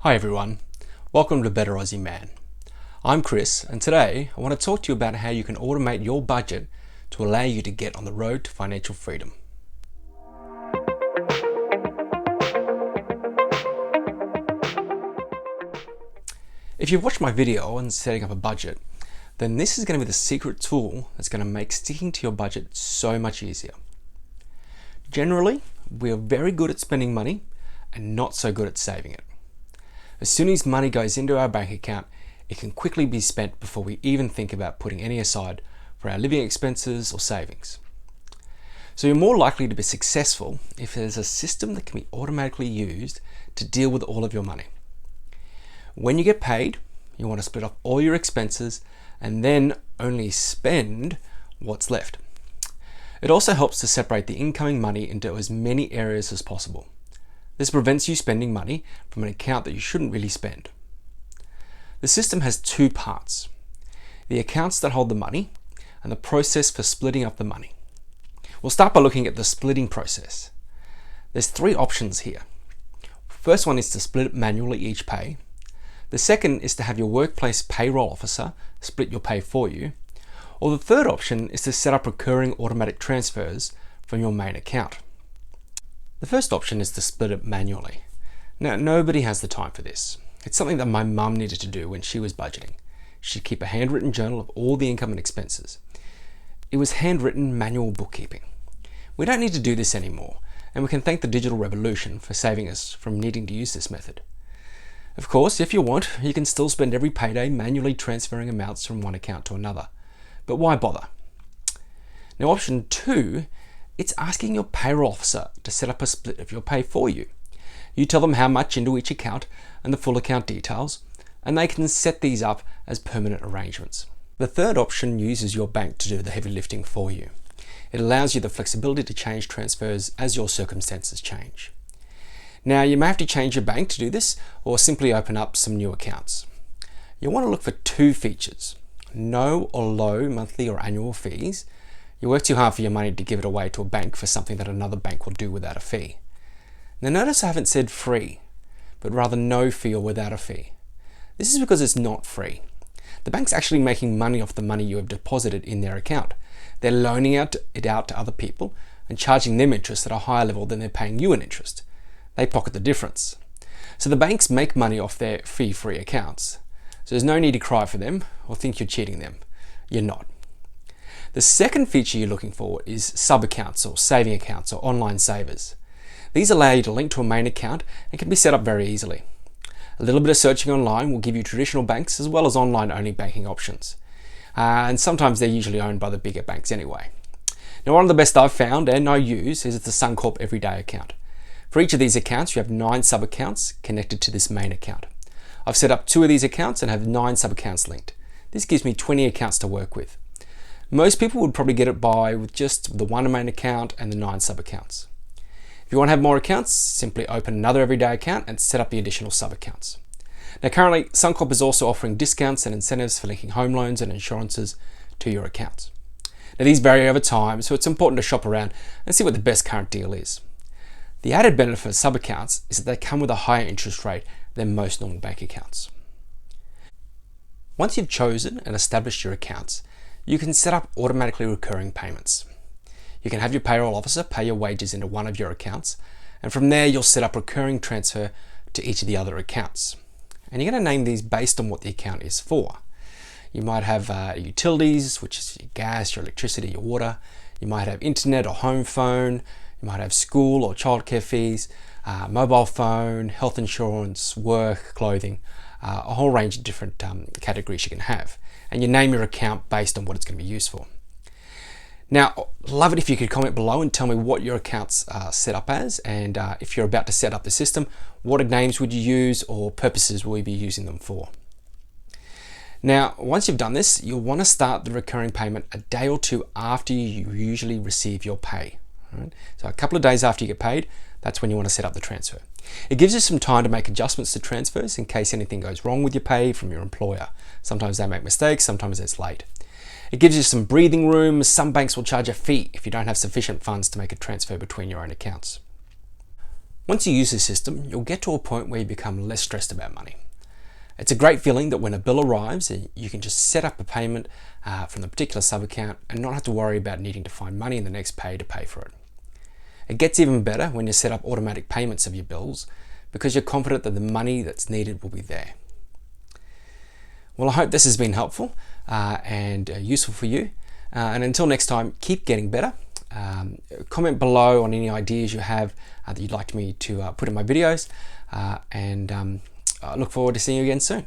Hi everyone, welcome to Better Aussie Man. I'm Chris, and today I want to talk to you about how you can automate your budget to allow you to get on the road to financial freedom. If you've watched my video on setting up a budget, then this is going to be the secret tool that's going to make sticking to your budget so much easier. Generally, we are very good at spending money and not so good at saving it. As soon as money goes into our bank account, it can quickly be spent before we even think about putting any aside for our living expenses or savings. So you're more likely to be successful if there's a system that can be automatically used to deal with all of your money. When you get paid, you want to split off all your expenses and then only spend what's left. It also helps to separate the incoming money into as many areas as possible. This prevents you spending money from an account that you shouldn't really spend. The system has two parts: the accounts that hold the money and the process for splitting up the money. We'll start by looking at the splitting process. There's three options here. First one is to split it manually each pay. The second is to have your workplace payroll officer split your pay for you. Or the third option is to set up recurring automatic transfers from your main account. The first option is to split it manually. Now, nobody has the time for this. It's something that my mum needed to do when she was budgeting. She'd keep a handwritten journal of all the income and expenses. It was handwritten manual bookkeeping. We don't need to do this anymore, and we can thank the digital revolution for saving us from needing to use this method. Of course, if you want, you can still spend every payday manually transferring amounts from one account to another. But why bother? Now, option two, it's asking your payroll officer to set up a split of your pay for you. You tell them how much into each account and the full account details, and they can set these up as permanent arrangements. The third option uses your bank to do the heavy lifting for you. It allows you the flexibility to change transfers as your circumstances change. Now, you may have to change your bank to do this, or simply open up some new accounts. You'll want to look for two features: no or low monthly or annual fees. You work too hard for your money to give it away to a bank for something that another bank will do without a fee. Now, notice I haven't said free, but rather no fee or without a fee. This is because it's not free. The bank's actually making money off the money you have deposited in their account. They're loaning it out to other people and charging them interest at a higher level than they're paying you in interest. They pocket the difference. So the banks make money off their fee-free accounts. So there's no need to cry for them or think you're cheating them. You're not. The second feature you're looking for is sub-accounts or saving accounts or online savers. These allow you to link to a main account and can be set up very easily. A little bit of searching online will give you traditional banks as well as online-only banking options. And sometimes they're usually owned by the bigger banks anyway. Now, one of the best I've found and I use is the Suncorp Everyday account. For each of these accounts, you have 9 sub-accounts connected to this main account. I've set up 2 of these accounts and have 9 sub-accounts linked. This gives me 20 accounts to work with. Most people would probably get it by with just the one main account and the 9 sub-accounts. If you want to have more accounts, simply open another everyday account and set up the additional sub-accounts. Now, currently, Suncorp is also offering discounts and incentives for linking home loans and insurances to your accounts. Now, these vary over time, so it's important to shop around and see what the best current deal is. The added benefit of sub-accounts is that they come with a higher interest rate than most normal bank accounts. Once you've chosen and established your accounts, you can set up automatically recurring payments. You can have your payroll officer pay your wages into one of your accounts, and from there you'll set up recurring transfer to each of the other accounts. And you're going to name these based on what the account is for. You might have utilities, which is your gas, your electricity, your water. You might have internet or home phone. You might have school or childcare fees, mobile phone, health insurance, work, clothing, a whole range of different categories you can have. And you name your account based on what it's going to be used for. Now, love it if you could comment below and tell me what your account's set up as, and if you're about to set up the system, what names would you use or purposes will you be using them for? Now, once you've done this, you'll want to start the recurring payment a day or two after you usually receive your pay. Right? So a couple of days after you get paid, that's when you want to set up the transfer. It gives you some time to make adjustments to transfers in case anything goes wrong with your pay from your employer. Sometimes they make mistakes, sometimes it's late. It gives you some breathing room. Some banks will charge a fee if you don't have sufficient funds to make a transfer between your own accounts. Once you use this system, you'll get to a point where you become less stressed about money. It's a great feeling that when a bill arrives, you can just set up a payment from the particular sub-account and not have to worry about needing to find money in the next pay to pay for it. It gets even better when you set up automatic payments of your bills because you're confident that the money that's needed will be there. Well, I hope this has been helpful and useful for you. And until next time, keep getting better. Comment below on any ideas you have that you'd like me to put in my videos. I look forward to seeing you again soon.